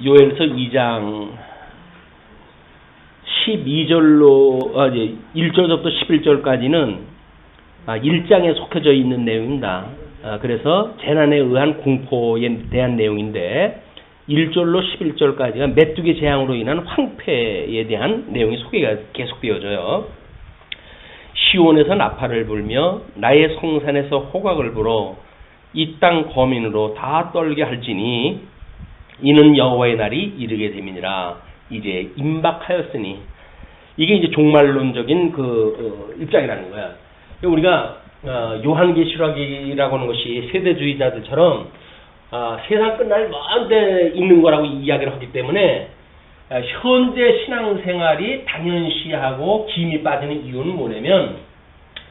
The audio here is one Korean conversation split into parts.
요엘서 2장 12절로 1절부터 11절까지는 1장에 속해져 있는 내용입니다. 그래서 재난에 의한 공포에 대한 내용인데 1절로 11절까지가 메뚜기 재앙으로 인한 황폐에 대한 내용이 소개가 계속되어져요. 시온에서 나팔을 불며 나의 성산에서 호각을 불어 이 땅 거민으로 다 떨게 할지니 이는 여호와의 날이 이르게 됨이니라. 이제 임박하였으니 이게 이제 종말론적인 입장이라는 거야. 우리가 요한계시록이라고 하는 것이 세대주의자들처럼 세상 끝날 먼데 있는 거라고 이야기를 하기 때문에 현재 신앙생활이 당연시하고 김이 빠지는 이유는 뭐냐면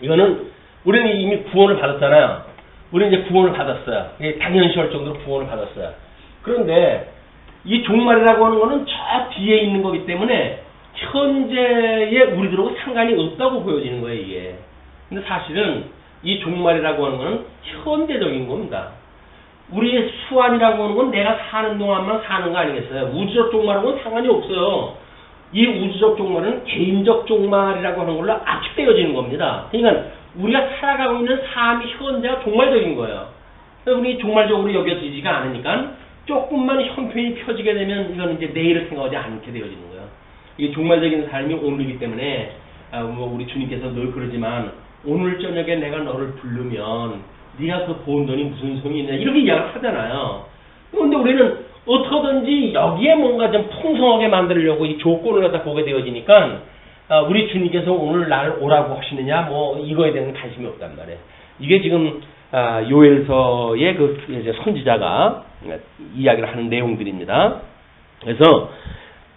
이거는 우리는 이미 구원을 받았잖아요. 우리는 이제 구원을 받았어요. 당연시할 정도로 구원을 받았어요. 그런데 이 종말이라고 하는 거는 저 뒤에 있는 거기 때문에 현재의 우리들하고 상관이 없다고 보여지는 거예요, 이게. 근데 사실은 이 종말이라고 하는 거는 현재적인 겁니다. 우리의 수완이라고 하는 건 내가 사는 동안만 사는 거 아니겠어요? 우주적 종말하고는 상관이 없어요. 이 우주적 종말은 개인적 종말이라고 하는 걸로 압축되어지는 겁니다. 그러니까 우리가 살아가고 있는 삶이 현재가 종말적인 거예요. 우리 종말적으로 여겨지지가 않으니까 조금만 형편이 펴지게 되면 이건 이제 내일을 생각하지 않게 되어지는 거예요. 이게 종말적인 삶이 오늘이기 때문에 우리 주님께서 늘 그러지만 오늘 저녁에 내가 너를 부르면 네가 그 본 돈이 무슨 소용이 있냐 이렇게 이야기를 하잖아요. 그런데 우리는 어떻게든지 여기에 뭔가 좀 풍성하게 만들려고 이 조건을 갖다 보게 되어지니까 우리 주님께서 오늘 날 오라고 하시느냐 이거에 대한 관심이 없단 말이에요. 이게 지금 요엘서의 이제 선지자가 이야기를 하는 내용들입니다. 그래서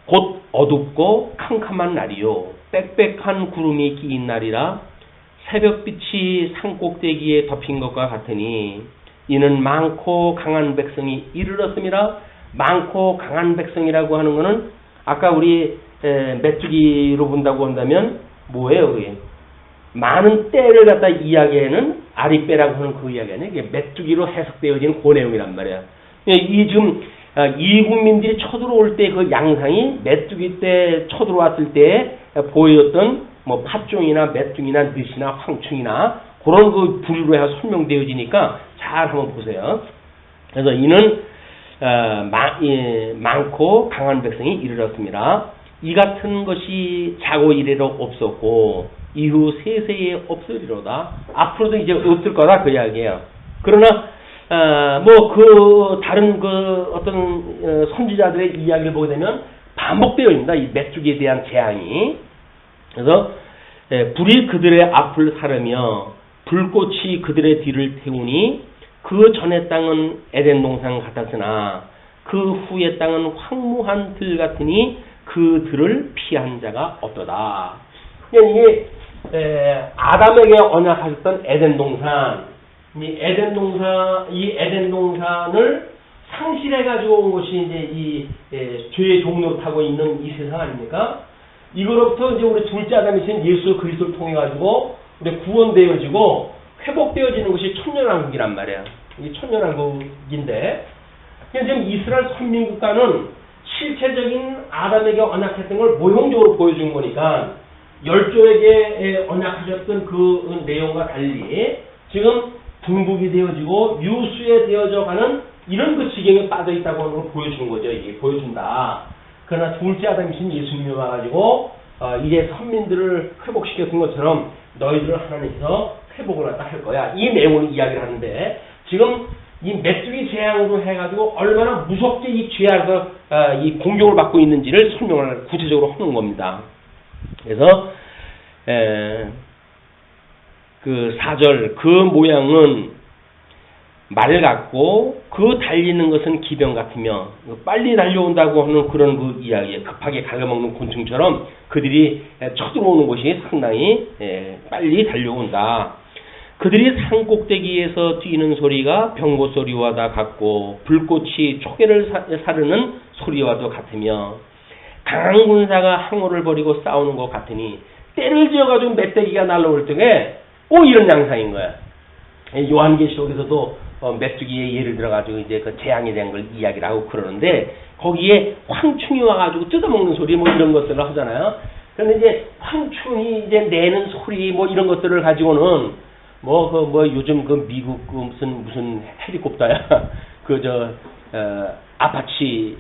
곧 어둡고 캄캄한 날이요 빽빽한 구름이 끼인 날이라 새벽빛이 산꼭대기에 덮인 것과 같으니 이는 많고 강한 백성이 이르렀음이라. 많고 강한 백성이라고 하는 것은 아까 우리 메뚜기로 본다고 한다면 뭐예요? 그게? 많은 때를 갖다 이야기하는 아리빼라고 하는 그 이야기 아니에요? 이게 메뚜기로 해석되어지는 그 내용이란 말이야. 지금 이국민들이 쳐들어올 때 그 양상이 메뚜기 때 쳐들어왔을 때 보였던 팥종이나 메뚜기나 늦이나 황충이나 그런 그 부류로 해서 설명되어지니까 잘 한번 보세요. 그래서 이는 많고 강한 백성이 이르렀습니다. 이 같은 것이 자고 이래로 없었고 이후 세세에 없으리로다. 앞으로도 이제 없을 거다 그 이야기예요. 그러나 다른 어떤 선지자들의 이야기를 보게 되면 반복되어집니다. 이 메뚜기에 대한 재앙이. 그래서 불이 그들의 앞을 사르며 불꽃이 그들의 뒤를 태우니 그 전의 땅은 에덴 동산 같았으나 그 후의 땅은 황무한 들 같으니 그 들을 피한 자가 없도다. 이게 아담에게 언약하셨던 에덴 동산, 이 에덴 동산을 상실해 가지고 온 것이 이제 이 죄의 종로를 타고 있는 이 세상 아닙니까? 이거로부터 이제 우리 둘째 아담이신 예수 그리스도를 통해 가지고 우리 구원되어지고 회복되어지는 것이 천년왕국이란 말이에요. 이게 천년왕국인데 지금 이스라엘 선민국가는 실체적인 아담에게 언약했던 걸 모형적으로 보여준 거니까 열조에게 언약하셨던 그 내용과 달리 지금 분국이 되어지고 유수에 되어져가는 이런 그 지경에 빠져 있다고 하는 걸 보여주는 거죠. 이게 보여준다. 그러나 둘째 아담이신 예수님이 와가지고 이제 선민들을 회복시켰던 것처럼 너희들을 하나님께서 회복을 갖다 할 거야. 이 내용을 이야기를 하는데 지금 이 메뚜기 재앙으로 해가지고 얼마나 무섭게 이 죄악에서 이 공격을 받고 있는지를 설명을 구체적으로 하는 겁니다. 그래서 그 4절 그 모양은 말 같고 그 달리는 것은 기병 같으며 빨리 달려온다고 하는 그런 그 이야기에 급하게 갉아먹는 곤충처럼 그들이 쳐들어오는 것이 상당히 빨리 달려온다. 그들이 산꼭대기에서 뛰는 소리가 병고 소리와도 같고 불꽃이 초계를 사르는 소리와도 같으며 강한 군사가 항우를 벌이고 싸우는 것 같으니 때를 지어가지고 멧돼지가 날라올 적에 이런 양상인 거야. 요한계시록에서도 메뚜기의 예를 들어가지고 이제 그 재앙에 대한 걸 이야기를 하고 그러는데 거기에 황충이 와가지고 뜯어먹는 소리 뭐 이런 것들을 하잖아요. 그런데 이제 황충이 이제 내는 소리 뭐 이런 것들을 가지고는 뭐 요즘 그 미국 그 무슨 헬리콥터야 아파치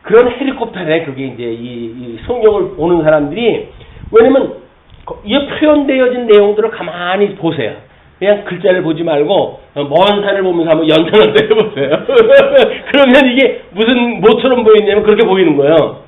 그런 헬리콥터래. 그게 이제 이 성경을 보는 사람들이 왜냐면 이 표현되어진 내용들을 가만히 보세요. 그냥 글자를 보지 말고 먼 산을 보면서 한번 연상을 해보세요. 그러면 이게 무슨 뭐처럼 보이냐면 그렇게 보이는 거예요.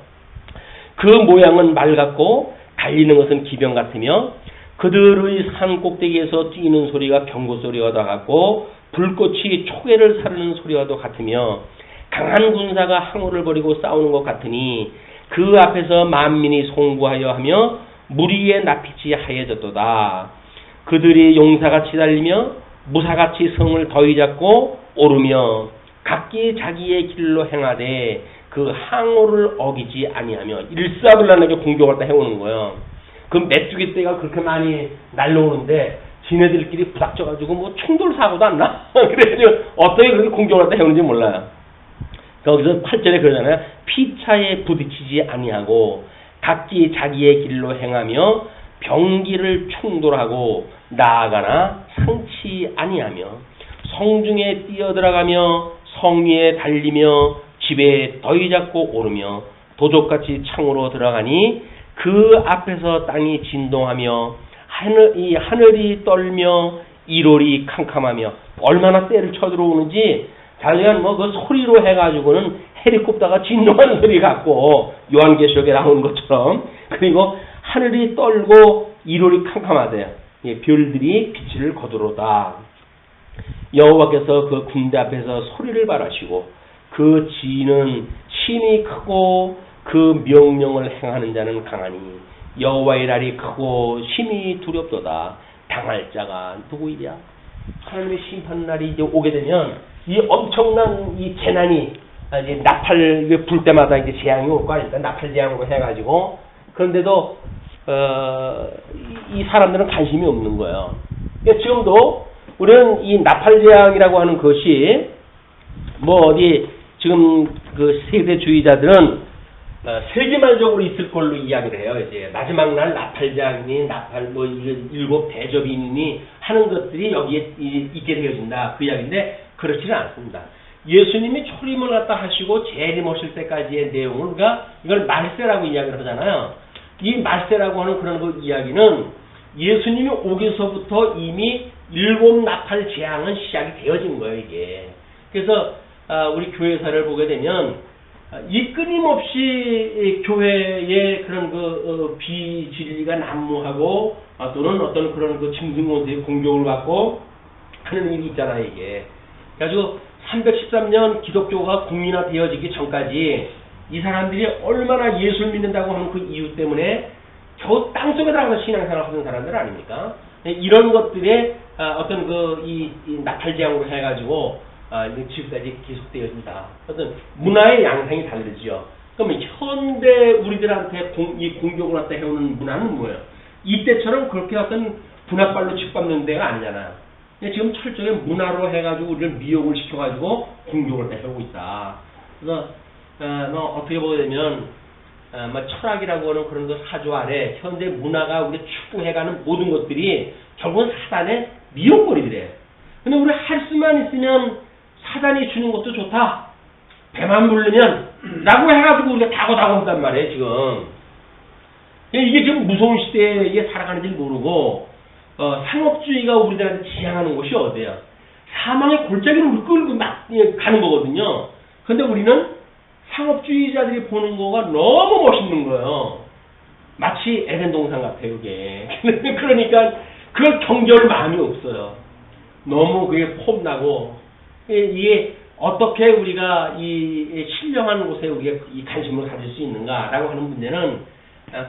그 모양은 말 같고 달리는 것은 기병 같으며 그들의 산 꼭대기에서 뛰는 소리가 경고 소리와 같고 불꽃이 초계를 사르는 소리와도 같으며 강한 군사가 항우를 벌이고 싸우는 것 같으니 그 앞에서 만민이 송구하여 하며 무리의 낯빛이 하얘졌도다. 그들이 용사같이 달리며 무사같이 성을 더위 잡고 오르며 각기 자기의 길로 행하되 그 항우를 어기지 아니하며 일사불란하게 공격을 다 해오는 거예요. 그 메뚜기 떼가 그렇게 많이 날라오는데 지네들끼리 부닥쳐가지고 뭐 충돌 사고도 안 나. 그래가지고 어떻게 그렇게 공격을 다 해오는지 몰라요. 거기서 8절에 그러잖아요. 피차에 부딪히지 아니하고 각기 자기의 길로 행하며 병기를 충돌하고 나아가나 상치 아니하며 성중에 뛰어들어가며 성위에 달리며 집에 더위 잡고 오르며 도적같이 창으로 들어가니 그 앞에서 땅이 진동하며 하늘이 떨며 이롤이 캄캄하며 얼마나 때를 쳐들어오는지 자기가 뭐 그 소리로 해가지고는 헬리콥터가 진동하는 소리 같고 요한계시록에 나오는 것처럼 그리고 하늘이 떨고 이롤이 캄캄하대요. 별들이 빛을 거두로다. 여호와께서 그 군대 앞에서 소리를 발하시고 그 지는 힘이 크고 그 명령을 행하는 자는 강하니 여호와의 날이 크고 힘이 두렵도다. 당할 자가 누구이랴? 하나님의 심판 날이 이제 오게 되면 이 엄청난 이 재난이 이제 나팔 불 때마다 이제 재앙이 올 거 아닙니까? 나팔 재앙으로 해가지고 그런데도 이 사람들은 관심이 없는 거예요. 그러니까 지금도 우리는 이 나팔 재앙이라고 하는 것이 뭐 어디 지금 그 세대주의자들은 세계만적으로 있을 걸로 이야기를 해요. 이제 마지막 날 나팔 재앙이니 나팔 뭐 일곱 대접이 있니 하는 것들이 여기에 있게 되어진다. 그 이야기인데 그렇지는 않습니다. 예수님이 초림을 갖다 하시고 재림하실 때까지의 내용을 우리가 이걸 말세라고 이야기를 하잖아요. 이 말세라고 하는 그런 그 이야기는 예수님이 오기서부터 이미 일곱 나팔 재앙은 시작이 되어진 거예요, 이게. 그래서 우리 교회사를 보게 되면 이 끊임없이 교회의 그런 그 비진리가 난무하고 또는 어떤 그런 그 짐승원수의 공격을 받고 하는 일이 있잖아요, 이게. 그래가지고 313년 기독교가 국민화되어지기 전까지 이 사람들이 얼마나 예수를 믿는다고 하는 그 이유 때문에 겨우 땅속에 들어가서 신앙생활을 하는 사람들 아닙니까? 이런 것들의 어떤 이 나팔재앙으로 해가지고 지금까지 계속되어진다. 어떤 문화의 양상이 다르죠. 그러면 현대 우리들한테 이 공격을 갖다 해오는 문화는 뭐예요? 이때처럼 그렇게 어떤 분합발로 짓밟는 데가 아니잖아요. 지금 철저히 문화로 해가지고 우리를 미혹을 시켜가지고 공격을 해오고 있다. 그래서 어떻게 보게 되면 철학이라고 하는 그런 그 사조 아래 현대 문화가 우리 추구해가는 모든 것들이 결국은 사단의 미혹거리들이에요. 근데 우리 할 수만 있으면 사단이 주는 것도 좋다. 배만 부르면 라고 해가지고 우리가 다고 한단 말이에요, 지금. 이게 지금 무서운 시대에 살아가는지 모르고 상업주의가 우리들한테 지향하는 곳이 어디야? 사망의 골짜기를 우리 끌고 막 가는 거거든요. 근데 우리는 상업주의자들이 보는 거가 너무 멋있는 거예요. 마치 에덴 동산 같아요, 이게. 그러니까 그걸 경계할 마음이 없어요. 너무 그게 폼나고 이게 어떻게 우리가 이 신령한 곳에 우리가 이 관심을 가질 수 있는가라고 하는 문제는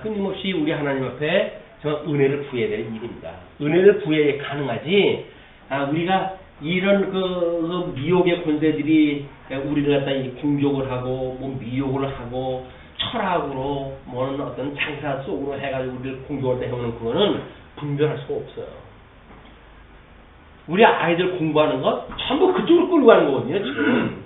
끊임없이 우리 하나님 앞에 정말 은혜를 구해야 될 일입니다. 은혜를 구해야 가능하지. 우리가 이런 그 미혹의 권세들이 우리를 갖다 공격을 하고 뭐 미혹을 하고 철학으로 뭐는 어떤 장사 속으로 해가지고 우리를 공격을 해오는 그거는 분별할 수가 없어요. 우리 아이들 공부하는 것 전부 그쪽으로 끌고 가는 거거든요, 지금.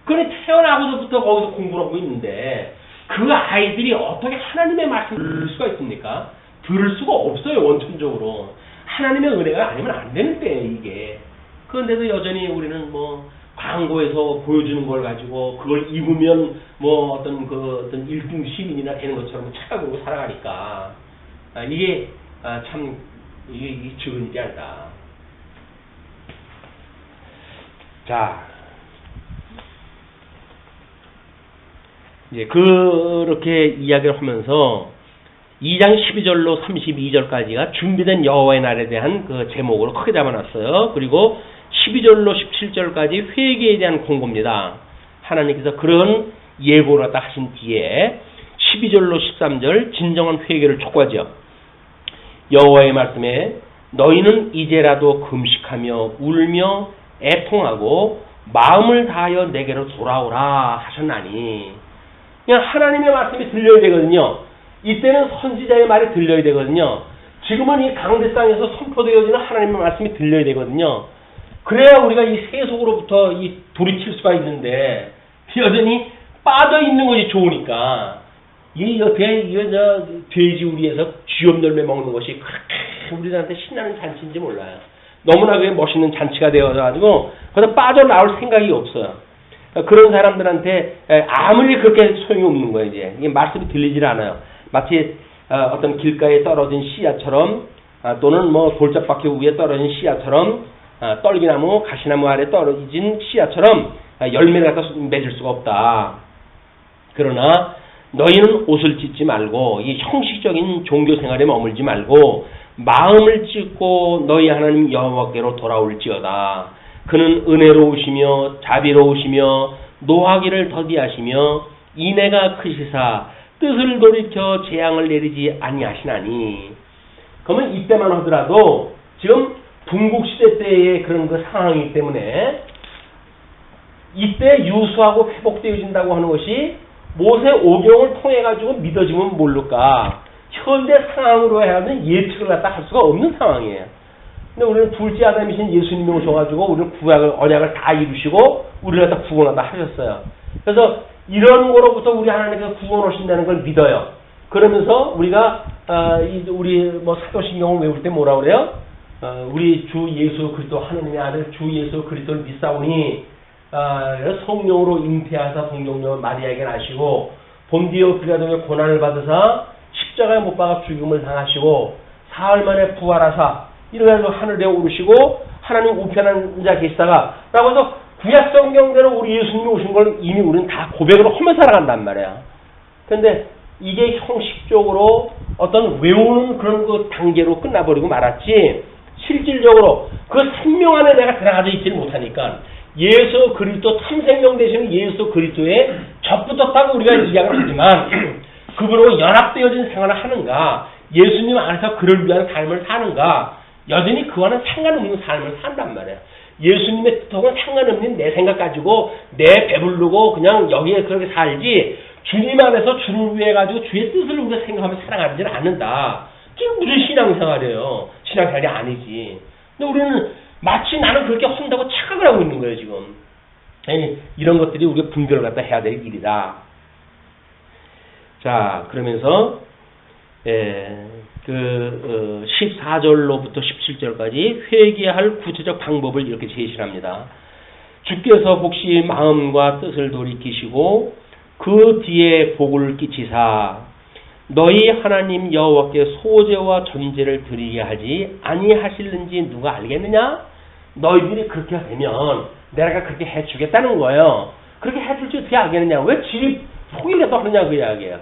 그래 태어나고서부터 거기서 공부를 하고 있는데 그 아이들이 어떻게 하나님의 말씀을 들을 수가 있습니까? 들을 수가 없어요. 원천적으로. 하나님의 은혜가 아니면 안 되는데 이게. 그런데도 여전히 우리는 뭐 광고에서 보여주는 걸 가지고 그걸 입으면 뭐 어떤 1등 시민이나 되는 것처럼 착각하고 살아가니까 이게 참 이게 좋은 일이 아니다. 자, 이제 그렇게 이야기를 하면서 2장 12절로 32절까지가 준비된 여호와의 날에 대한 그 제목으로 크게 잡아놨어요. 그리고 12절로 17절까지 회개에 대한 공고입니다. 하나님께서 그런 예고를 갖다 하신 뒤에 12절로 13절 진정한 회개를 촉구하죠. 여호와의 말씀에 너희는 이제라도 금식하며 울며 애통하고 마음을 다하여 내게로 돌아오라 하셨나니, 그냥 하나님의 말씀이 들려야 되거든요. 이때는 선지자의 말이 들려야 되거든요. 지금은 이 강대 땅에서 선포되어지는 하나님의 말씀이 들려야 되거든요. 그래야 우리가 이 세속으로부터 이 돌이킬 수가 있는데 여전히 빠져 있는 것이 좋으니까 이 옆에 돼지 우리에서 쥐염 열매 먹는 것이 그렇게 우리들한테 신나는 잔치인지 몰라요. 너무나 그게 멋있는 잔치가 되어가지고 거기서 빠져나올 생각이 없어요. 그런 사람들한테 아무리 그렇게 소용이 없는 거예요. 이제 이게 말씀이 들리질 않아요. 마치 어떤 길가에 떨어진 씨앗처럼 또는 뭐 돌짝바퀴 위에 떨어진 씨앗처럼 떨기나무, 가시나무 아래 떨어진 씨앗처럼 열매를 갖다 맺을 수가 없다. 그러나 너희는 옷을 찢지 말고 이 형식적인 종교 생활에 머물지 말고 마음을 찢고 너희 하나님 여호와께로 돌아올지어다. 그는 은혜로우시며 자비로우시며 노하기를 더디하시며 인애가 크시사 뜻을 돌이켜 재앙을 내리지 아니하시나니. 그러면 이때만 하더라도 지금 분국시대 때의 그런 그 상황이기 때문에 이때 유수하고 회복되어진다고 하는 것이 모세 오경을 통해 가지고 믿어지면 모를까. 현대 상황으로 해야 하는 예측을 갖다 할 수가 없는 상황이에요. 근데 우리는 둘째 아담이신 예수님이 오셔가지고 우리는 구약을 언약을 다 이루시고 우리를 갖다 구원하다 하셨어요. 그래서 이런 거로부터 우리 하나님께서 구원하신다는 걸 믿어요. 그러면서 우리가 우리 뭐 사도신경을 외울 때 뭐라 그래요? 우리 주 예수 그리스도 하나님의 아들 주 예수 그리스도를 믿사오니 성령으로 잉태하사 동정녀 마리아에게 나시고 본디오 빌라도의 고난을 받으사 십자가에 못 박아 죽임을 당하시고 사흘 만에 부활하사 이래가지고 하늘에 오르시고 하나님 우편한 자 계시다가 라고 해서 구약 성경대로 우리 예수님이 오신 걸 이미 우리는 다 고백으로 하면서 살아간단 말이야. 근데 이게 형식적으로 어떤 외우는 그런 그 단계로 끝나버리고 말았지, 실질적으로 그 생명 안에 내가 들어가져 있지를 못하니까 예수 그리스도 참 생명 되시는 예수 그리스도에 접붙었다고 우리가 이야기를 하지만 그분하고 연합되어진 생활을 하는가, 예수님 안에서 그를 위한 삶을 사는가, 여전히 그와는 상관없는 삶을 산단 말이야. 예수님의 뜻하고는 상관없는 내 생각 가지고 내 배부르고 그냥 여기에 그렇게 살지 주님 안에서 주를 위해 가지고 주의 뜻을 우리가 생각하며 살아가지는 않는다. 그게 무슨 신앙생활이에요. 신앙생활이 아니지. 근데 우리는 마치 나는 그렇게 한다고 착각을 하고 있는 거예요 지금. 이런 것들이 우리가 분별을 갖다 해야 될 일이다. 자, 그러면서 14절로부터 17절까지 회개할 구체적 방법을 이렇게 제시를 합니다. 주께서 혹시 마음과 뜻을 돌이키시고 그 뒤에 복을 끼치사 너희 하나님 여호와께 소제와 전제를 드리게 하지 아니하실는지 누가 알겠느냐? 너희들이 그렇게 되면 내가 그렇게 해주겠다는 거예요. 그렇게 해줄지 어떻게 알겠느냐? 왜 지리 포기라도 하느냐 그 이야기예요.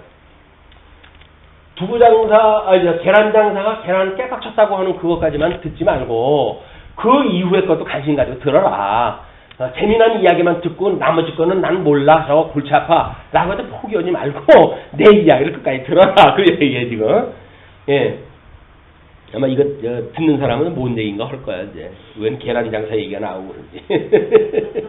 계란 장사가 계란 깨딱 쳤다고 하는 그것까지만 듣지 말고 그 이후에 것도 관심 가지고 들어라. 재미난 이야기만 듣고 나머지 거는 난 몰라. 저거 골치 아파. 라고 해도 포기하지 말고 내 이야기를 끝까지 들어라. 그 얘기예요 지금. 예. 아마 이거 듣는 사람은 뭔 얘기인가 할 거야 이제. 웬 계란 장사 얘기가 나오고 그러지.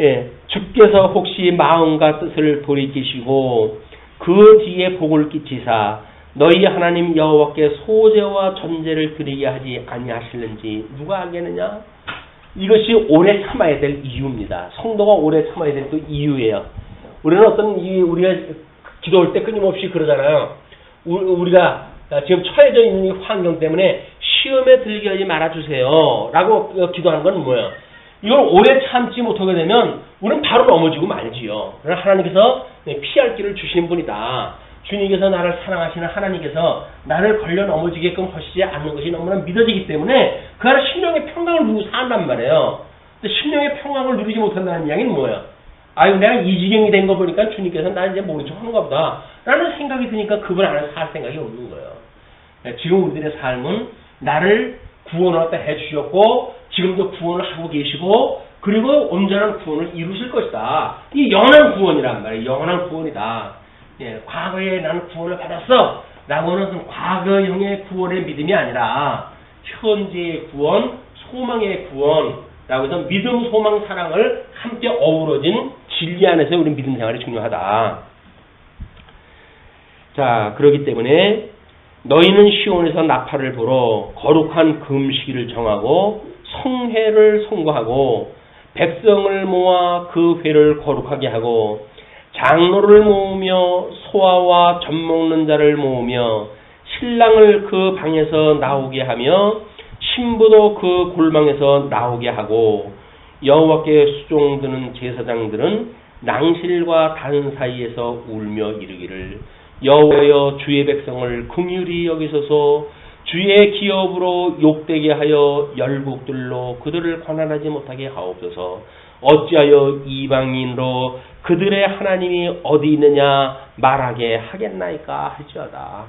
예. 주께서 혹시 마음과 뜻을 돌이키시고 그 뒤에 복을 끼치사 너희 하나님 여호와께 소제와 전제를 드리게 하지 아니하실는지 누가 알겠느냐? 이것이 오래 참아야 될 이유입니다. 성도가 오래 참아야 될 그 이유예요. 우리는 우리가 기도할 때 끊임없이 그러잖아요. 우리가 지금 처해져 있는 이 환경 때문에 시험에 들게 하지 말아주세요. 라고 기도하는 건 뭐예요? 이걸 오래 참지 못하게 되면 우리는 바로 넘어지고 말지요. 그러나 하나님께서 피할 길을 주시는 분이다. 주님께서 나를 사랑하시는 하나님께서 나를 걸려 넘어지게끔 하시지 않는 것이 너무나 믿어지기 때문에 그 안에 심령의 평강을 누리고 산단 말이에요. 근데 심령의 평강을 누리지 못한다는 이야기는 뭐예요? 아유, 내가 이 지경이 된 거 보니까 주님께서 나 이제 모른 척 하는가 보다 라는 생각이 드니까 그분 안에 살 생각이 없는 거예요. 지금 우리들의 삶은 나를 구원을 해주셨고 지금도 구원을 하고 계시고 그리고 온전한 구원을 이루실 것이다. 이 영원한 구원이란 말이에요. 영원한 구원이다. 과거에 나는 구원을 받았어 라고는 과거형의 구원의 믿음이 아니라 현재의 구원, 소망의 구원라고 해서 믿음, 소망, 사랑을 함께 어우러진 진리 안에서 우리 믿음 생활이 중요하다. 자, 그렇기 때문에 너희는 시온에서 나팔을 불어 거룩한 금식일을 정하고 성회를 선고하고 백성을 모아 그 회를 거룩하게 하고 장로를 모으며 소아와 젖 먹는 자를 모으며 신랑을 그 방에서 나오게 하며 신부도 그 골방에서 나오게 하고 여호와께 수종드는 제사장들은 낭실과 단 사이에서 울며 이르기를 여호와여 주의 백성을 긍휼히 여기소서 주의 기업으로 욕되게 하여 열국들로 그들을 관할하지 못하게 하옵소서. 어찌하여 이방인으로 그들의 하나님이 어디 있느냐 말하게 하겠나이까 할지어다.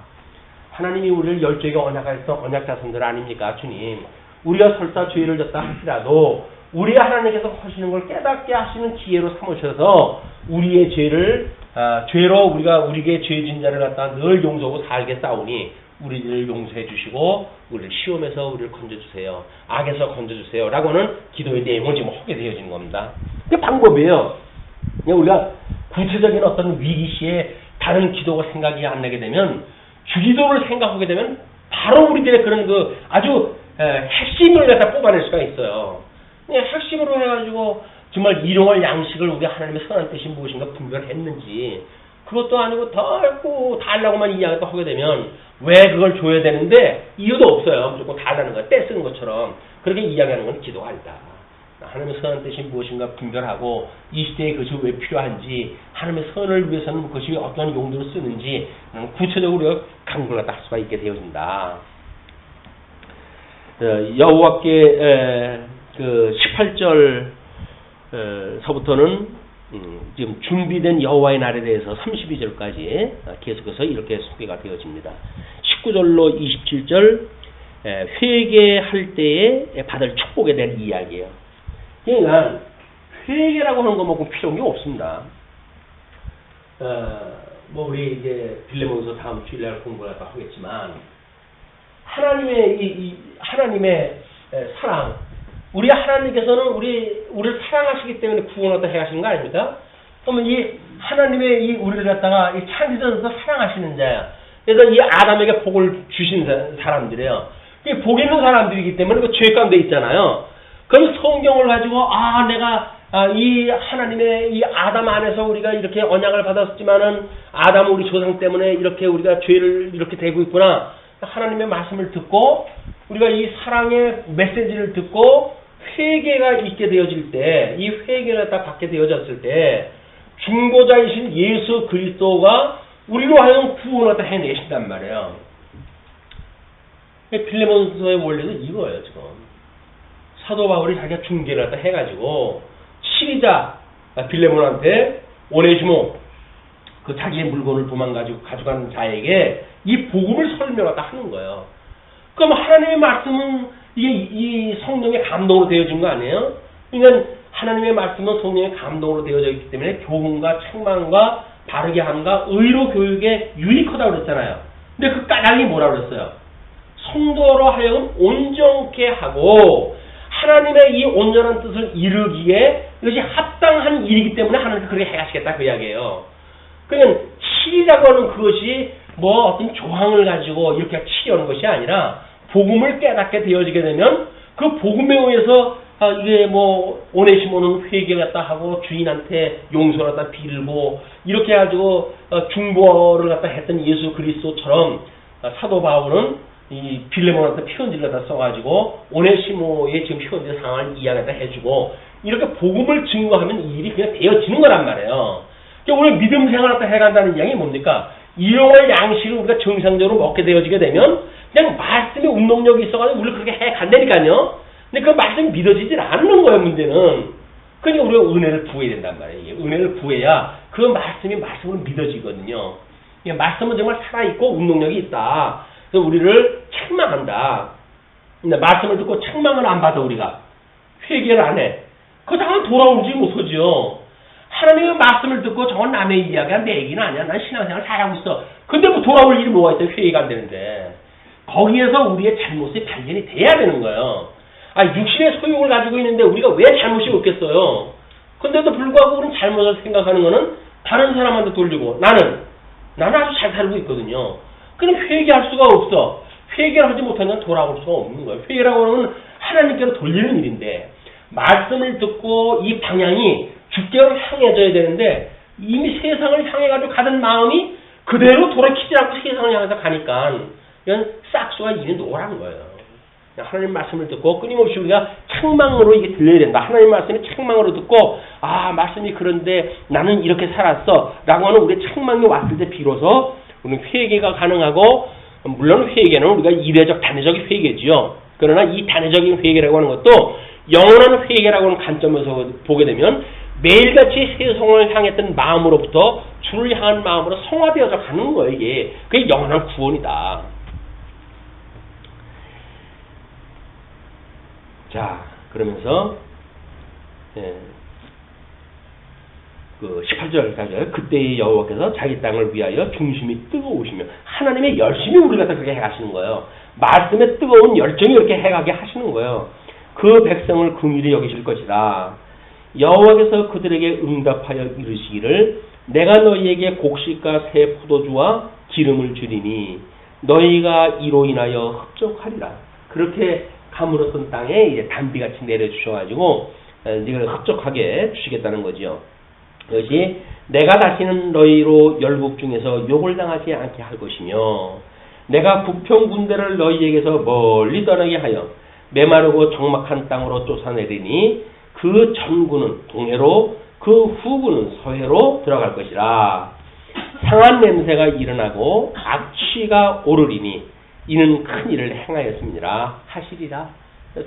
하나님이 우리를 열조에게 언약하였던 언약 자손들 아닙니까 주님. 우리가 설사 죄를 졌다 할지라도 우리 하나님께서 하시는 걸 깨닫게 하시는 기회로 삼으셔서 우리의 죄로 우리에게 죄진 자를 갖다 늘 용서하고 살게 싸우니 우리를 용서해 주시고 우리를 시험에서 우리를 건져주세요. 악에서 건져주세요. 라고는 기도의 내용을 지금 하게 되어지는 겁니다. 그 방법이에요. 우리가 구체적인 어떤 위기 시에 다른 기도가 생각이 안 나게 되면 주기도를 생각하게 되면 바로 우리들의 그런 그 아주 핵심을 갖다 뽑아낼 수가 있어요. 핵심으로 해가지고 정말 일용할 양식을 우리 하나님의 선한 뜻이 무엇인가 분별했는지 그것도 아니고 더 했고 달라고만 이야기를 하게 되면 왜 그걸 줘야 되는데 이유도 없어요. 무조건 달라는 거야. 떼쓰는 것처럼 그렇게 이야기하는 건 기도가 아니다. 하나님의 선한 뜻이 무엇인가 분별하고 이 시대에 그것이 왜 필요한지 하나님의 선을 위해서는 그것이 어떤 용도로 쓰는지 구체적으로 강구를 할 수가 있게 되어진다. 여호와께 그 18절 서부터는 지금 준비된 여호와의 날에 대해서 32절까지 계속해서 이렇게 소개가 되어집니다. 19절로 27절 회개할 때에 받을 축복에 대한 이야기예요. 그러니까 회개라고 하는 것만큼 필요한 게 없습니다. 우리 이제 빌레몬서 다음 주일날 공부를 하겠지만 하나님의 사랑, 우리 하나님께서는 우리를 사랑하시기 때문에 구원을 해가시는 거 아닙니까? 그러면 이 하나님의 우리를 갖다가 이 창조자로서 사랑하시는 자야. 그래서 이 아담에게 복을 주신 사람들이에요. 이 복 있는 사람들이기 때문에 그 죄 가운데 있잖아요. 그럼 성경을 가지고 내가 이 하나님의 이 아담 안에서 우리가 이렇게 언약을 받았지만은 아담 우리 조상 때문에 이렇게 우리가 죄를 이렇게 되고 있구나. 하나님의 말씀을 듣고 우리가 이 사랑의 메시지를 듣고 회개가 있게 되어질 때, 이 회개를 딱 받게 되어졌을 때 중보자이신 예수 그리스도가 우리로 하여금 구원을 다 해내신단 말이에요. 빌레몬서의 원리도 이거예요. 지금 사도 바울이 자기가 중개를 다 해가지고 시리자 빌레몬한테 오네시모 그 자기의 물건을 가져간 자에게 이 복음을 설명하다 하는 거예요. 그럼 하나님의 말씀은 이게 이 성령의 감동으로 되어진 거 아니에요? 그러니까 하나님의 말씀은 성령의 감동으로 되어져 있기 때문에 교훈과 책망과 바르게 함과 의로 교육에 유익하다고 그랬잖아요. 근데 그 까닭이 뭐라고 그랬어요? 성도로 하여금 온전케 하고 하나님의 이 온전한 뜻을 이루기에 이것이 합당한 일이기 때문에 하나님께서 그렇게 해가시겠다 그 이야기예요. 그러니까 칠이라고 하는 그것이 어떤 조항을 가지고 이렇게 치려는 것이 아니라 복음을 깨닫게 되어지게 되면 그 복음에 의해서 이게 뭐 오네시모는 회개 갖다 하고 주인한테 용서를 갖다 빌고 이렇게 해가지고 중보를 갖다 했던 예수 그리스도처럼 사도 바울은 이 빌레몬한테 편지를 갖다 써가지고 오네시모의 지금 현재 상황을 이야기하다 해주고 이렇게 복음을 증거하면 이 일이 그냥 되어지는 거란 말이에요. 그러니까 우리 믿음 생활을 갖다 해간다는 이야기 뭡니까? 일용할 양식을 우리가 정상적으로 먹게 되어지게 되면 그냥 말씀에 운동력이 있어가지고 우리를 그렇게 해간다니까요. 근데 그 말씀이 믿어지질 않는 거예요, 문제는. 그러니까 우리가 은혜를 구해야 된단 말이에요. 은혜를 구해야 그 말씀이 말씀으로 믿어지거든요. 그러니까 말씀은 정말 살아있고 운동력이 있다. 그래서 우리를 책망한다. 근데 말씀을 듣고 책망을 안 받아 우리가. 회개를 안 해. 그거 당연 돌아오지 못하죠. 하나님의 말씀을 듣고 저건 남의 이야기야. 내 얘기는 아니야. 난 신앙생활 잘하고 있어. 근데 뭐 돌아올 일이 뭐가 있어요. 회개가 안 되는데. 거기에서 우리의 잘못이 발견이 돼야 되는 거예요. 육신의 소욕을 가지고 있는데 우리가 왜 잘못이 없겠어요? 근데도 불구하고 우리는 잘못을 생각하는 거는 다른 사람한테 돌리고 나는 아주 잘 살고 있거든요. 그럼 회개할 수가 없어. 회개를 하지 못하면 돌아올 수가 없는 거예요. 회개라고 하는 하나님께로 돌리는 일인데 말씀을 듣고 이 방향이 주께로 향해져야 되는데 이미 세상을 향해가지고 가던 마음이 그대로 돌아키지 않고 세상을 향해서 가니까 이건 싹수가 이리 노란 거예요. 하나님 말씀을 듣고 끊임없이 우리가 책망으로 이게 들려야 된다. 하나님 말씀이 책망으로 듣고 말씀이 그런데 나는 이렇게 살았어 라고 하는 우리의 책망이 왔을 때 비로소 우리는 회개가 가능하고 물론 회개는 우리가 이례적 단회적 회개지요. 그러나 이 단회적인 회개라고 하는 것도 영원한 회개라고 하는 관점에서 보게 되면 매일같이 세상을 향했던 마음으로부터 주를 향한 마음으로 성화되어져 가는 거예요. 이게 그게 영원한 구원이다. 자, 그러면서 그 18절 가죠. 그때의 여호와께서 자기 땅을 위하여 중심이 뜨거우시며 하나님의 열심히 우리 갖다 그렇게 해가시는 거예요. 말씀에 뜨거운 열정이 이렇게 해가게 하시는 거예요. 그 백성을 긍휼히 여기실 것이다. 여호와께서 그들에게 응답하여 이르시기를 내가 너희에게 곡식과 새 포도주와 기름을 주리니 너희가 이로 인하여 흡족하리라. 그렇게 가물었던 땅에 이제 단비같이 내려주셔가지고 이걸 흡족하게 주시겠다는 거죠. 이것이 내가 다시는 너희로 열국 중에서 욕을 당하지 않게 할 것이며 내가 국평 군대를 너희에게서 멀리 떠나게 하여 메마르고 적막한 땅으로 쫓아내리니 그 전구는 동해로 그 후구는 서해로 들어갈 것이라. 상한 냄새가 일어나고 악취가 오르리니 이는 큰 일을 행하였습니다. 하시리라.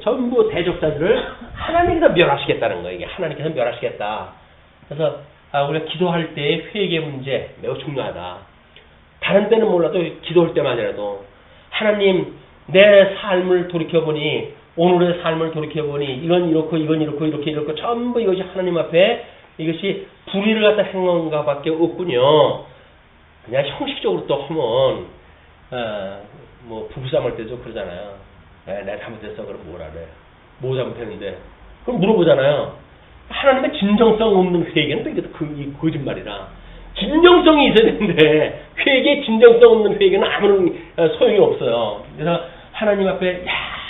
전부 대적자들을 하나님께서 멸하시겠다는 거예요. 이게 하나님께서 멸하시겠다. 그래서 우리가 기도할 때의 회개 문제 매우 중요하다. 다른 때는 몰라도 기도할 때만이라도 하나님 내 삶을 돌이켜보니 오늘의 삶을 돌이켜보니 이건 이렇고 이건 이렇고 이렇게 전부 이것이 하나님 앞에 이것이 불의를 갖다 행한가 밖에 없군요. 그냥 형식적으로 또 하면 뭐 부부싸움할 때도 그러잖아요. 내가 잘못했어. 그럼 뭐라 그래. 뭐 잘못했는데. 그럼 물어보잖아요. 하나님의 진정성 없는 회개는 또 이게 거짓말이라. 진정성이 있어야 되는데 회개에 진정성 없는 회개는 아무런 소용이 없어요. 그래서 하나님 앞에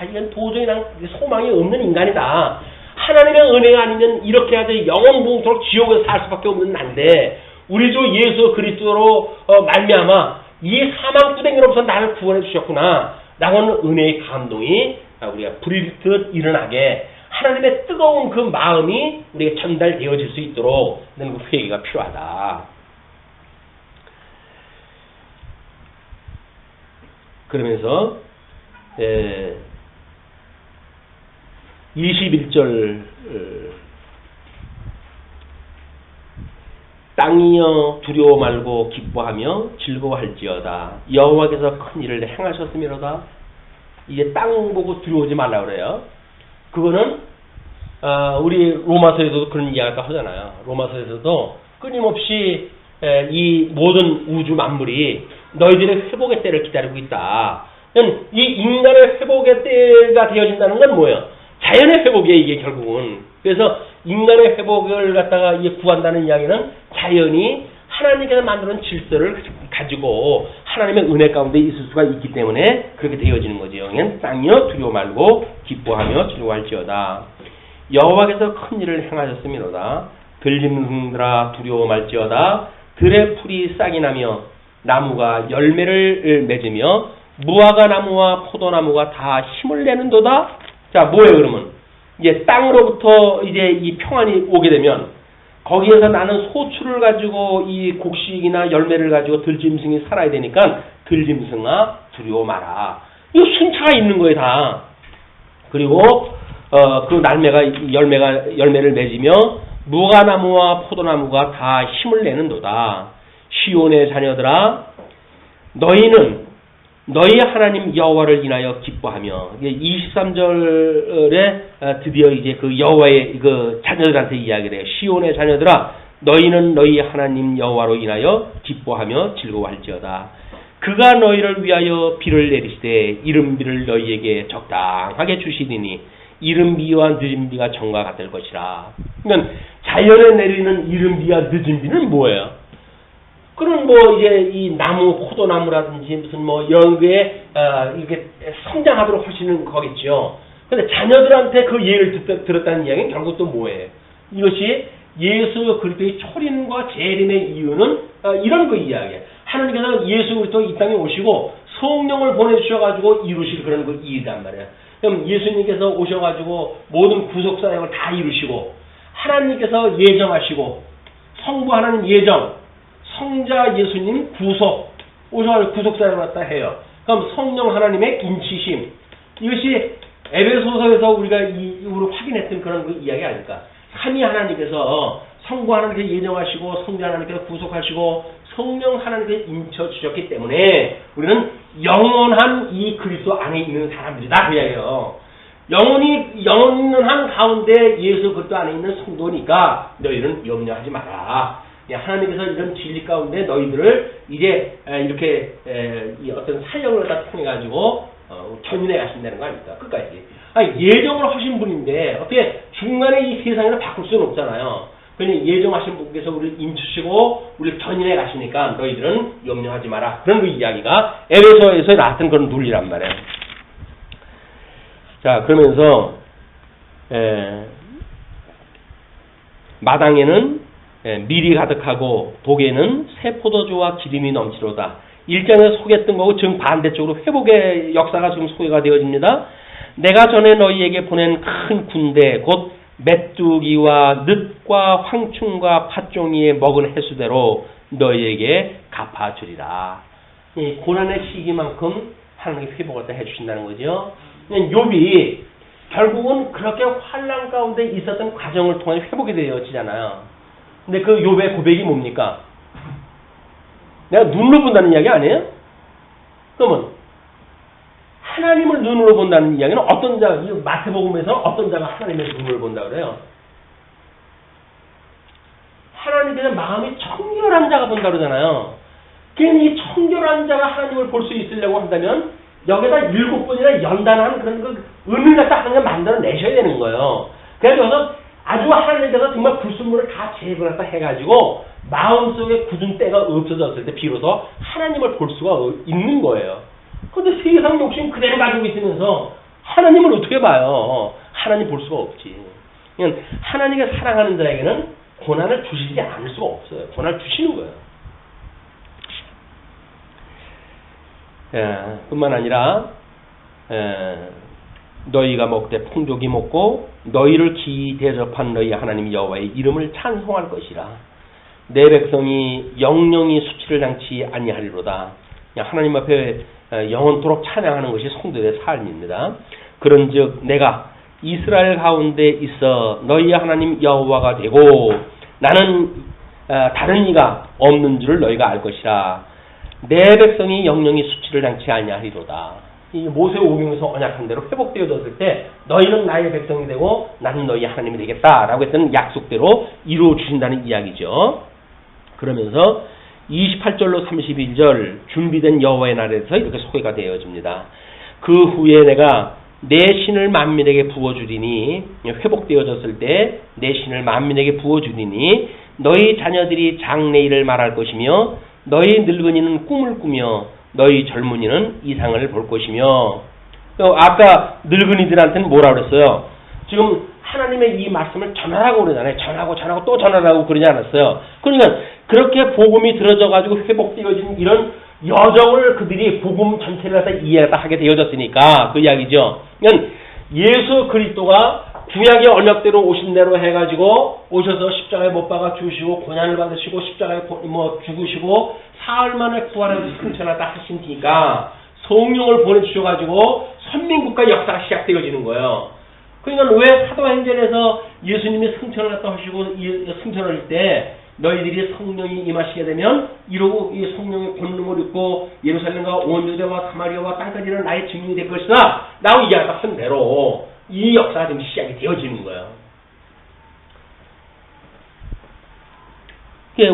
이건 도저히 난 소망이 없는 인간이다. 하나님의 은혜가 아니면 이렇게 하되 영원토록 지옥에서 살 수밖에 없는 난데 우리 주 예수 그리스도로 말미암아 이 사망구덩이로부터 나를 구원해 주셨구나 라고 하는 은혜의 감동이 우리가 불일듯 일어나게 하나님의 뜨거운 그 마음이 우리에게 전달되어질 수 있도록 그 회개가 필요하다. 그러면서 21절 땅이여 두려워 말고 기뻐하며 즐거워할지어다. 여호와께서 큰 일을 행하셨음이로다. 이제 땅 보고 두려워하지 말라 그래요. 그거는 우리 로마서에서도 그런 이야기가 하잖아요. 로마서에서도 끊임없이 이 모든 우주 만물이 너희들의 회복의 때를 기다리고 있다. 이 인간의 회복의 때가 되어진다는 건 뭐예요? 자연의 회복이에요, 이게 결국은. 그래서 인간의 회복을 갖다가 이게 구한다는 이야기는 자연이 하나님께서 만드는 질서를 가지고 하나님의 은혜 가운데 있을 수가 있기 때문에 그렇게 되어지는 거죠. 그냥 땅이여 두려워 말고 기뻐하며 즐거워할지어다. 여호와께서 큰 일을 행하셨음이로다. 들짐승들아 두려워 말지어다. 들의 풀이 싹이 나며 나무가 열매를 맺으며 무화과 나무와 포도나무가 다 힘을 내는도다. 자, 뭐예요 그러면? 이제 땅으로부터 이제 이 평안이 오게 되면 거기에서 나는 소출을 가지고 이 곡식이나 열매를 가지고 들짐승이 살아야 되니까 들짐승아 두려워 마라. 이거 순차가 있는 거예요 다. 그리고 그 열매를 맺으며 무화과나무와 포도나무가 다 힘을 내는도다. 시온의 자녀들아 너희는 너희 하나님 여호와를 인하여 기뻐하며 23절에 드디어 이제 그 여호와의 그 자녀들한테 이야기를 해요. 시온의 자녀들아 너희는 너희 하나님 여호와로 인하여 기뻐하며 즐거워할지어다. 그가 너희를 위하여 비를 내리시되 이른 비를 너희에게 적당하게 주시리니 이른 비와 늦은 비가 정과 같을 것이라. 그러니까 자연에 내리는 이른 비와 늦은 비는 뭐예요? 그런 뭐 이제 이 나무, 포도나무라든지 무슨 뭐 이런 게 이렇게 성장하도록 하시는 거겠죠. 근데 자녀들한테 그 예를 들었다는 이야기는 결국 또 뭐예요? 이것이 예수 그리스도의 초림과 재림의 이유는 이런 그 이야기예요. 하나님께서 예수 그리스도 이 땅에 오시고 성령을 보내주셔가지고 이루실 그런 그 일이란 말이에요. 그럼 예수님께서 오셔가지고 모든 구속 사역을 다 이루시고 하나님께서 예정하시고 성부 하나님 예정 성자 예수님 구속 오셔가지고 구속사역을 갖다 해요. 그럼 성령 하나님의 인치심 이것이 에베소서에서 우리가 이후로 확인했던 그런 그 이야기 아닐까. 삼위 하나님께서 성부 하나님께서 예정하시고 성자 하나님께서 구속하시고 성령 하나님께서 인쳐주셨기 때문에 우리는 영원한 이 그리스도 안에 있는 사람들이다 그 이야기예요. 영원한 가운데 예수 그리스도 안에 있는 성도니까 너희는 염려하지 마라. 하나님께서 이런 진리 가운데 너희들을 이제 이렇게 어떤 사역을 다 통해 가지고 견인해 가신다는 거 아닙니까? 끝까지. 예정을 하신 분인데 어떻게 중간에 이 세상을 바꿀 수는 없잖아요. 그러니 예정하신 분께서 우리를 인치시고 우리를 견인해 가시니까 너희들은 염려하지 마라. 그런 그 이야기가 에베소에서 나왔던 그런 논리란 말이에요. 자, 그러면서 마당에는 밀이 가득하고 독에는 새 포도주와 기름이 넘치로다. 1장에서 소개했던 거고 지금 반대쪽으로 회복의 역사가 지금 소개가 되어집니다. 내가 전에 너희에게 보낸 큰 군대 곧 메뚜기와 늑과 황충과 팥종이에 먹은 횟수대로 너희에게 갚아주리라. 이 고난의 시기만큼 하나님이 회복을 다 해주신다는 거죠. 욥이 결국은 그렇게 환난 가운데 있었던 과정을 통해 회복이 되어지잖아요. 근데 그 욥의 고백이 뭡니까? 내가 눈으로 본다는 이야기 아니에요? 그러면 하나님을 눈으로 본다는 이야기는 어떤 자, 마태복음에서 어떤 자가 하나님의 눈을 본다 그래요? 하나님께서 마음이 청결한 자가 본다 그러잖아요. 그러니까 이 청결한 자가 하나님을 볼 수 있으려고 한다면 여기다 7번이나 연단하는 그런 그 의미를 갖다 하나님을 만들어 내셔야 되는 거예요. 그래서 아주 하나님께서 정말 불순물을 다 제거를 해가지고 마음속에 굳은 때가 없어졌을 때 비로소 하나님을 볼 수가 있는 거예요. 그런데 세상 욕심 그대로 가지고 있으면서 하나님을 어떻게 봐요? 하나님 볼 수가 없지. 그냥 하나님을 사랑하는 자에게는 고난을 주시지 않을 수가 없어요. 고난을 주시는 거예요. 뿐만 아니라 너희가 먹되 풍족이 먹고 너희를 기이 대접한 너희 하나님 여호와의 이름을 찬송할 것이라. 내 백성이 영영이 수치를 당치 아니하리로다. 하나님 앞에 영원토록 찬양하는 것이 성도의 삶입니다. 그런즉 내가 이스라엘 가운데 있어 너희 하나님 여호와가 되고 나는 다른 이가 없는 줄을 너희가 알 것이라. 내 백성이 영영이 수치를 당치 아니하리로다. 이 모세오경에서 언약한 대로 회복되어졌을 때 너희는 나의 백성이 되고 나는 너희 하나님이 되겠다라고 했던 약속대로 이루어 주신다는 이야기죠. 그러면서 28절로 31절 준비된 여호와의 날에서 이렇게 소개가 되어집니다. 그 후에 내가 내 신을 만민에게 부어주리니 회복되어졌을 때 내 신을 만민에게 부어주리니 너희 자녀들이 장래일을 말할 것이며 너희 늙은이는 꿈을 꾸며 너희 젊은이는 이상을 볼 것이며. 아까 늙은이들한테는 뭐라 그랬어요? 지금 하나님의 이 말씀을 전하라고 그러잖아요. 전하고 또 전하라고 그러지 않았어요. 그러니까 그렇게 복음이 들어져 가지고 회복되어진 이런 여정을 그들이 복음 전체를 갖다 이해하게 되어졌으니까 그 이야기죠. 그러니까 예수 그리스도가 구약의 언약대로 오신 대로 해가지고 오셔서 십자가에 못 박아 주시고 고난을 받으시고 십자가에 죽으시고 사흘 만에 부활을 승천하다 하시니까 성령을 보내주셔가지고 선민국가 역사가 시작되어지는 거예요. 그러니까 왜 사도행전에서 예수님이 승천을 갖다 하시고 승천할 때 너희들이 성령이 임하시게 되면 이러고 이 성령의 권능을 입고 예루살렘과 온 유대와 사마리아와 땅까지는 나의 증인이 될 것이다 라고 이야기한 대로 이 역사가 지금 시작이 되어지는 거예요.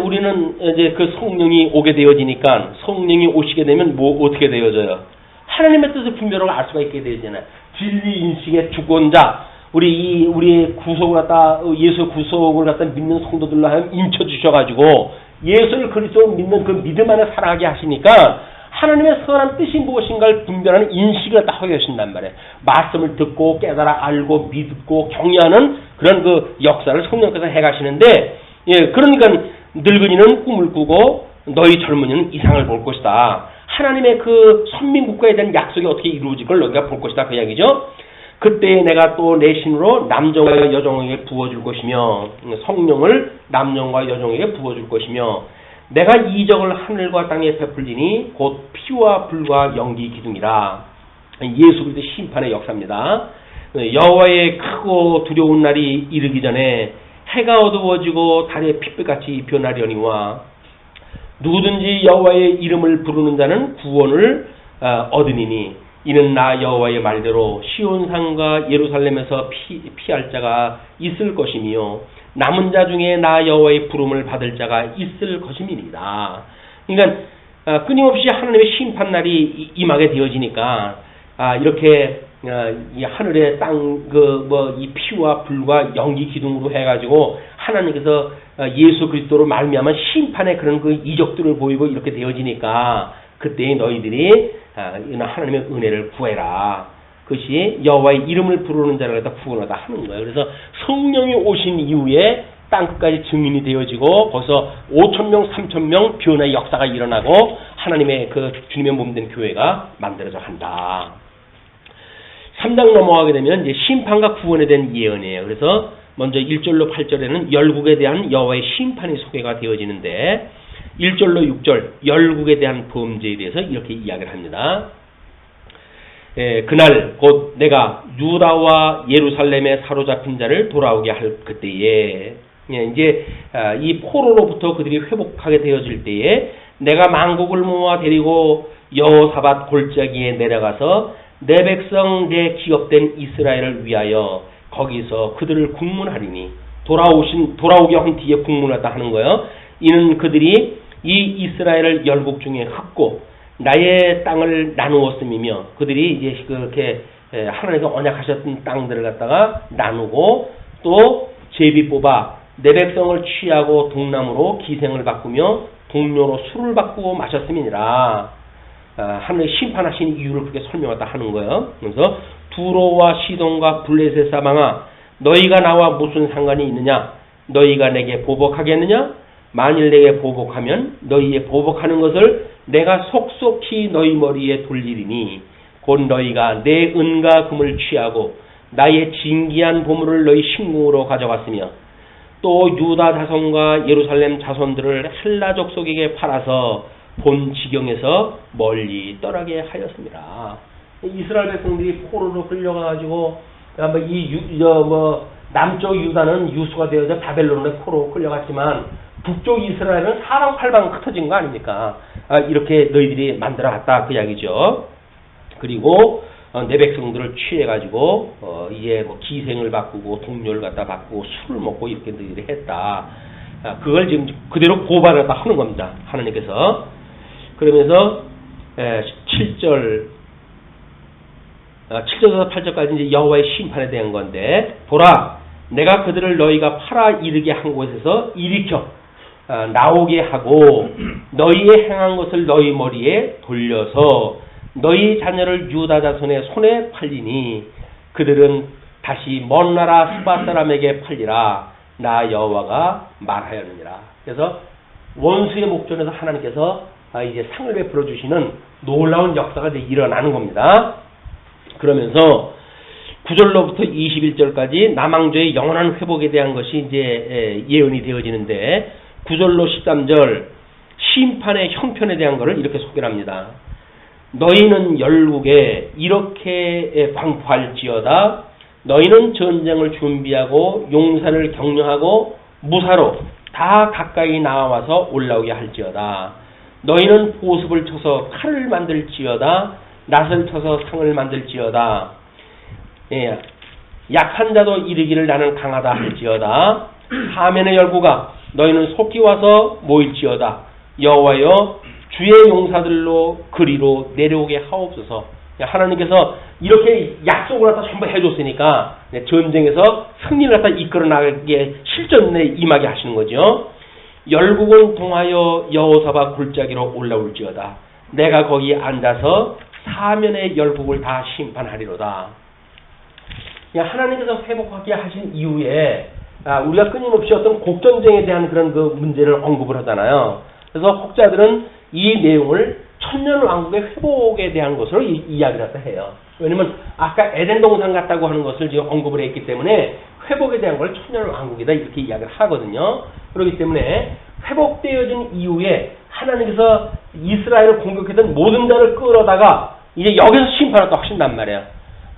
우리는 이제 그 성령이 오게 되어지니까 성령이 오시게 되면 뭐 어떻게 되어져요? 하나님의 뜻을 분별하고 알 수가 있게 되어지잖아요. 진리 인식의 주권자, 우리의 구속을 갖다 예수 구속을 갖다 믿는 성도들로 하여금 인쳐 주셔가지고 예수를 그리스도 믿는 그 믿음 안에 살아가게 하시니까 하나님의 선한 뜻이 무엇인가를 분별하는 인식을 갖다 하게 하신단 말이에요. 말씀을 듣고 깨달아 알고 믿고 경외하는 그런 그 역사를 성령께서 해가시는데, 그러니까 늙은이는 꿈을 꾸고 너희 젊은이는 이상을 볼 것이다. 하나님의 그 선민국가에 대한 약속이 어떻게 이루어질 걸 너희가 볼 것이다 그 이야기죠. 그때 내가 또 내 신으로 남정과 여정에게 부어줄 것이며 성령을 남정과 여정에게 부어줄 것이며 내가 이적을 하늘과 땅에 베풀리니 곧 피와 불과 연기 기둥이라. 예수 그리스도의 심판의 역사입니다. 여호와의 크고 두려운 날이 이르기 전에 해가 어두워지고 달의 핏빛같이 변하려니와 누구든지 여호와의 이름을 부르는 자는 구원을 얻으니니 이는 나 여호와의 말대로 시온산과 예루살렘에서 피할 자가 있을 것이며 남은 자 중에 나 여호와의 부름을 받을 자가 있을 것임이니이다. 그러니까 끊임없이 하나님의 심판날이 임하게 되어지니까 이렇게 이 하늘의 땅 이 피와 불과 연기 기둥으로 해가지고 하나님께서 예수 그리스도로 말미암은 심판의 그런 그 이적들을 보이고 이렇게 되어지니까 그때 너희들이 하나님의 은혜를 구해라. 그것이 여호와의 이름을 부르는 자를 갖다 구원하다 하는 거예요. 그래서 성령이 오신 이후에 땅끝까지 증인이 되어지고 거기서 5,000명, 3,000명 변화의 역사가 일어나고 하나님의 그 주님의 몸된 교회가 만들어져 간다. 3장 넘어가게 되면 이제 심판과 구원에 대한 예언이에요. 그래서 먼저 1절로 8절에는 열국에 대한 여호와의 심판이 소개가 되어지는데 1절로 6절 열국에 대한 범죄에 대해서 이렇게 이야기를 합니다. 그날 곧 내가 유다와 예루살렘에 사로잡힌 자를 돌아오게 할 그때에 이제 이 포로로부터 그들이 회복하게 되어질 때에 내가 만국을 모아 데리고 여호사밧 골짜기에 내려가서 내 백성 내 기업된 이스라엘을 위하여 거기서 그들을 국문하리니 돌아오게 한 뒤에 국문하다 하는 거예요. 이는 그들이 이 이스라엘을 열국 중에 흩고 나의 땅을 나누었음이며 그들이 이제 그렇게 하나님께서 언약하셨던 땅들을 갖다가 나누고 또 제비 뽑아 내 백성을 취하고 동남으로 기생을 바꾸며 동료로 술을 바꾸고 마셨음이니라. 하나님의 심판하신 이유를 그렇게 설명하다 하는 거예요. 그래서 두로와 시돈과 블레셋 사방아 너희가 나와 무슨 상관이 있느냐? 너희가 내게 보복하겠느냐? 만일 내게 보복하면 너희의 보복하는 것을 내가 속속히 너희 머리에 돌리리니 곧 너희가 내 은과 금을 취하고 나의 진귀한 보물을 너희 신궁으로 가져갔으며 또 유다 자손과 예루살렘 자손들을 헬라 족속에게 팔아서 본 지경에서 멀리 떠나게 하였습니다. 이스라엘 백성들이 포로로 끌려가가지고 남쪽 유다는 유수가 되어서 바벨론에 포로 끌려갔지만 북쪽 이스라엘은 사방팔방 흩어진 거 아닙니까? 이렇게 너희들이 만들어갔다 그 이야기죠. 그리고 내 백성들을 취해가지고 이제 기생을 바꾸고 동료를 갖다 바꾸고 술을 먹고 이렇게 너희들이 했다. 그걸 지금 그대로 고발했다 하는 겁니다. 하나님께서. 그러면서 7절에서 8절까지 이제 여호와의 심판에 대한 건데 보라 내가 그들을 너희가 팔아 이르게 한 곳에서 일으켜 나오게 하고 너희의 행한 것을 너희 머리에 돌려서 너희 자녀를 유다 자손의 손에 팔리니 그들은 다시 먼 나라 스바 사람에게 팔리라. 나 여호와가 말하였느니라. 그래서 원수의 목전에서 하나님께서 이제 상을 베풀어 주시는 놀라운 역사가 이제 일어나는 겁니다. 그러면서 9절로부터 21절까지 남왕조의 영원한 회복에 대한 것이 이제 예언이 되어지는데 9절로 13절 심판의 형편에 대한 것을 이렇게 소개를 합니다. 너희는 열국에 이렇게 광포할지어다. 너희는 전쟁을 준비하고 용사를 격려하고 무사로 다 가까이 나와서 올라오게 할지어다. 너희는 보습을 쳐서 칼을 만들지어다. 낫을 쳐서 상을 만들지어다. 예, 약한 자도 이르기를 나는 강하다 할지어다. 하면의 열국아 너희는 속히 와서 모일지어다. 여호와여 주의 용사들로 그리로 내려오게 하옵소서. 하나님께서 이렇게 약속을 갖다 전부 해줬으니까 전쟁에서 승리를 갖다 이끌어 나가게 실전에 임하게 하시는 거죠. 열국은 동하여 여호사밧 골짜기로 올라올지어다. 내가 거기 앉아서 사면의 열국을 다 심판하리로다. 하나님께서 회복하게 하신 이후에 우리가 끊임없이 어떤 곡전쟁에 대한 그런 그 문제를 언급을 하잖아요. 그래서 혹자들은 이 내용을 천년왕국의 회복에 대한 것으로 이야기를 해요. 왜냐면 아까 에덴 동산 같다고 하는 것을 지금 언급을 했기 때문에 회복에 대한 걸 천년왕국이다 이렇게 이야기를 하거든요. 그렇기 때문에 회복되어진 이후에 하나님께서 이스라엘을 공격했던 모든 자를 끌어다가 이제 여기서 심판을 또 하신단 말이에요.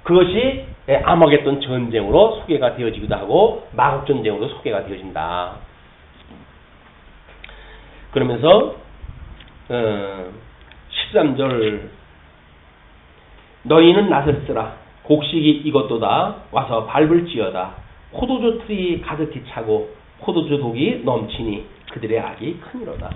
그것이 아마겟돈 전쟁으로 소개가 되어지기도 하고 마국 전쟁으로 소개가 되어진다. 그러면서 13절 너희는 낫을 쓰라. 곡식이 이것도다. 와서 밟을지어다. 포도주 틀이 가득히 차고 포도주 독이 넘치니 그들의 악이 크니로다.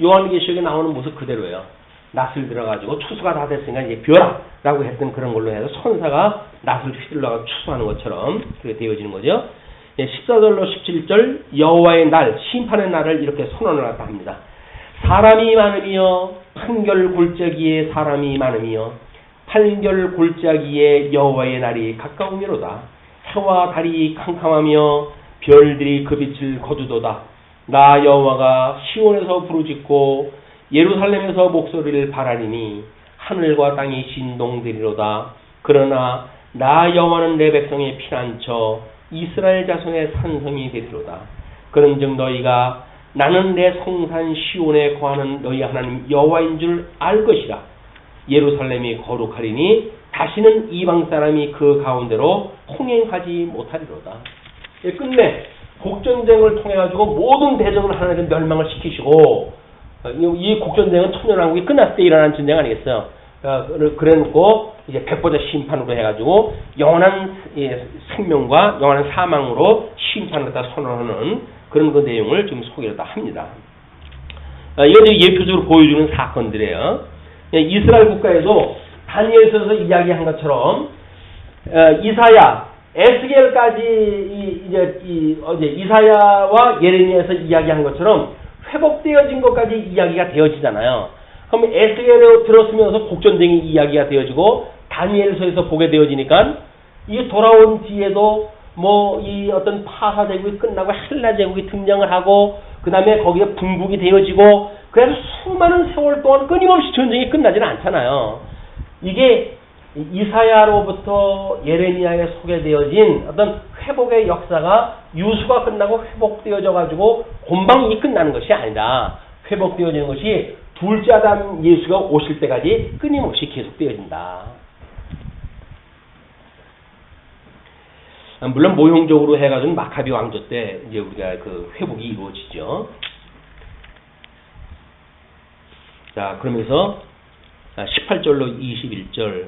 요한계시록에 나오는 모습 그대로예요. 낫을 들어가지고 추수가 다 됐으니까 이제 벼라 라고 했던 그런 걸로 해서 천사가 낫을 휘둘러가 추수하는 것처럼 그렇게 되어지는 거죠. 14절로 17절 여호와의 날 심판의 날을 이렇게 선언을 하다 합니다. 사람이 많으며 판결 골짜기에 사람이 많으며 판결 골짜기에 여호와의 날이 가까우미로다. 해와 달이 캄캄하며 별들이 그 빛을 거두도다. 나 여호와가 시온에서 부르짖고 예루살렘에서 목소리를 바라리니 하늘과 땅이 진동되리로다. 그러나 나 여호와는 내 백성의 피난처 이스라엘 자손의 산성이 되리로다. 그런즉 너희가 나는 내 성산 시온에 거하는 너희 하나님 여호와인 줄 알 것이라. 예루살렘이 거룩하리니 다시는 이방 사람이 그 가운데로 통행하지 못하리로다. 끝내 곡전쟁을 통해 가지고 모든 대적을 하나님 멸망을 시키시고 이 곡전쟁은 천년왕국이 끝났을 때 일어난 전쟁 아니겠어요? 그래놓고 이제 백보자 심판으로 해가지고 영원한 생명과 영원한 사망으로 심판을 갖다 선언하는 그런 그 내용을 좀 소개를 다 합니다. 이건 예표적으로 보여주는 사건들이에요. 이스라엘 국가에도 다니엘서에서 이야기한 것처럼 이사야, 에스겔까지 어제 이사야와 예레미야에서 이야기한 것처럼 회복되어진 것까지 이야기가 되어지잖아요. 그럼 에스겔에 들었으면서 곡전쟁이 이야기가 되어지고 다니엘서에서 보게 되어지니까 이 돌아온 뒤에도 이 어떤 파사 제국이 끝나고 헬라 제국이 등장을 하고 그 다음에 거기에 분국이 되어지고 그래서 수많은 세월 동안 끊임없이 전쟁이 끝나지는 않잖아요. 이게 이사야로부터 예레미야에 소개되어진 어떤 회복의 역사가 유수가 끝나고 회복되어져 가지고 금방 이 끝나는 것이 아니다. 회복되어지는 것이 둘째 아담 예수가 오실 때까지 끊임없이 계속되어진다. 물론 모형적으로 해가지고 마카비 왕조 때 이제 우리가 그 회복이 이루어지죠. 자, 그러면서 18절로 21절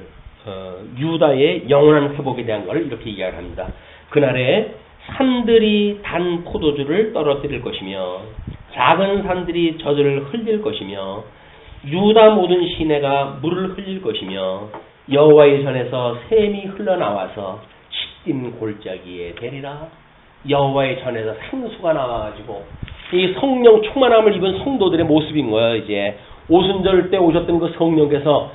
유다의 영원한 회복에 대한 걸 이렇게 이야기를 합니다. 그날에 산들이 단 포도주를 떨어뜨릴 것이며 작은 산들이 젖을 흘릴 것이며 유다 모든 시내가 물을 흘릴 것이며 여호와의 전에서 샘이 흘러나와서 씻긴 골짜기에 대리라. 여호와의 전에서 생수가 나와가지고 이 성령 충만함을 입은 성도들의 모습인 거예요. 이제 오순절 때 오셨던 그 성령께서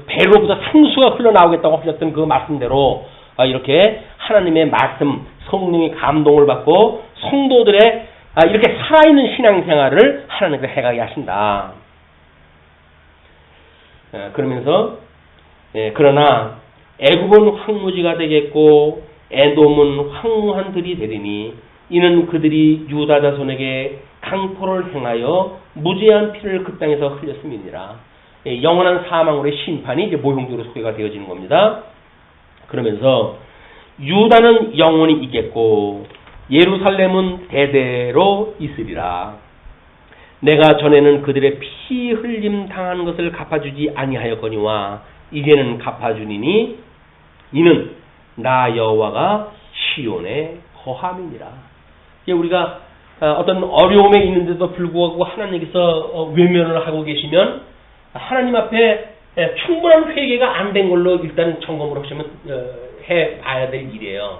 배로부터 생수가 흘러나오겠다고 하셨던 그 말씀대로 이렇게 하나님의 말씀, 성령의 감동을 받고 성도들의 이렇게 살아있는 신앙생활을 하나님께서 해가게 하신다. 그러면서 그러나 애굽은 황무지가 되겠고 에돔은 황무한 들이 되리니 이는 그들이 유다 자손에게 강포를 행하여 무죄한 피를 그 땅에서 흘렸음이니라. 영원한 사망으로의 심판이 이제 모형적으로 소개가 되어지는 겁니다. 그러면서 유다는 영원히 있겠고 예루살렘은 대대로 있으리라. 내가 전에는 그들의 피 흘림 당한 것을 갚아주지 아니하였거니와 이제는 갚아주니니 이는 나 여호와가 시온에 거함이니라. 우리가 어떤 어려움에 있는데도 불구하고 하나님께서 외면을 하고 계시면 하나님 앞에 충분한 회개가 안 된 걸로 일단 점검을 하시면 해봐야 될 일이에요.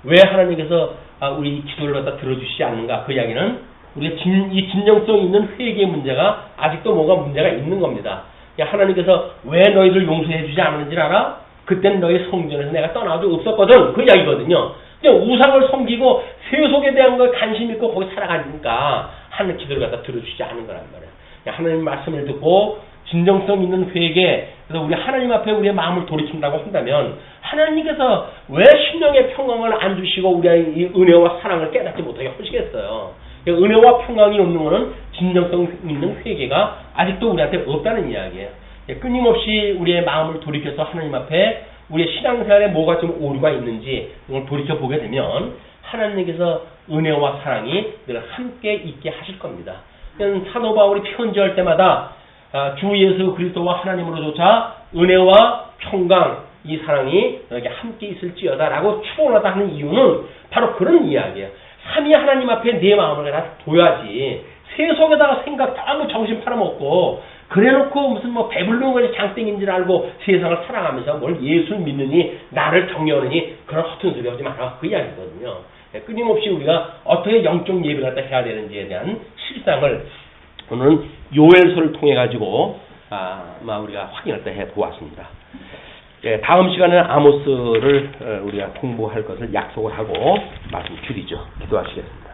왜 하나님께서 우리 기도를 갖다 들어주시지 않는가? 그 이야기는 우리가 이 진정성 있는 회개의 문제가 아직도 뭐가 문제가 있는 겁니다. 하나님께서 왜 너희를 용서해 주지 않았는지 알아? 그때는 너희 성전에서 내가 떠나도 없었거든. 그 이야기거든요. 그냥 우상을 섬기고 세속에 대한 걸 관심 있고 거기 살아가니까 하나님 기도를 갖다 들어주지 않은 거란 말이에요. 하나님 말씀을 듣고 진정성 있는 회개, 그래서 우리 하나님 앞에 우리의 마음을 돌이킨다고 한다면 하나님께서 왜 심령의 평강을 안 주시고 우리의 이 은혜와 사랑을 깨닫지 못하게 하시겠어요. 은혜와 평강이 없는 것은 진정성 있는 회개가 아직도 우리한테 없다는 이야기예요. 끊임없이 우리의 마음을 돌이켜서 하나님 앞에 우리의 신앙생활에 뭐가 좀 오류가 있는지 이걸 돌이켜보게 되면 하나님께서 은혜와 사랑이 늘 함께 있게 하실 겁니다. 사도 바울이 편지할 때마다 주 예수 그리스도와 하나님으로조차 은혜와 평강 이 사랑이 너에게 함께 있을지어다라고 축원하다 하는 이유는 바로 그런 이야기예요. 삼위 하나님 앞에 내 마음을 갖다 둬야지 세속에다가 생각 너무 정신 팔아먹고 그래놓고 무슨 뭐 배불르는 장땡인 줄 알고 세상을 살아가면서 뭘 예수 믿느니 나를 경외하느니 그런 허튼 소리 하지 마라. 그 이야기거든요. 끊임없이 우리가 어떻게 영적 예배를 갖다 해야 되는지에 대한 실상을 오늘은 요엘서를 통해 가지고 우리가 확인을 해 보았습니다. 다음 시간에는 아모스를 우리가 공부할 것을 약속을 하고 말씀 줄이죠. 기도하시겠습니다.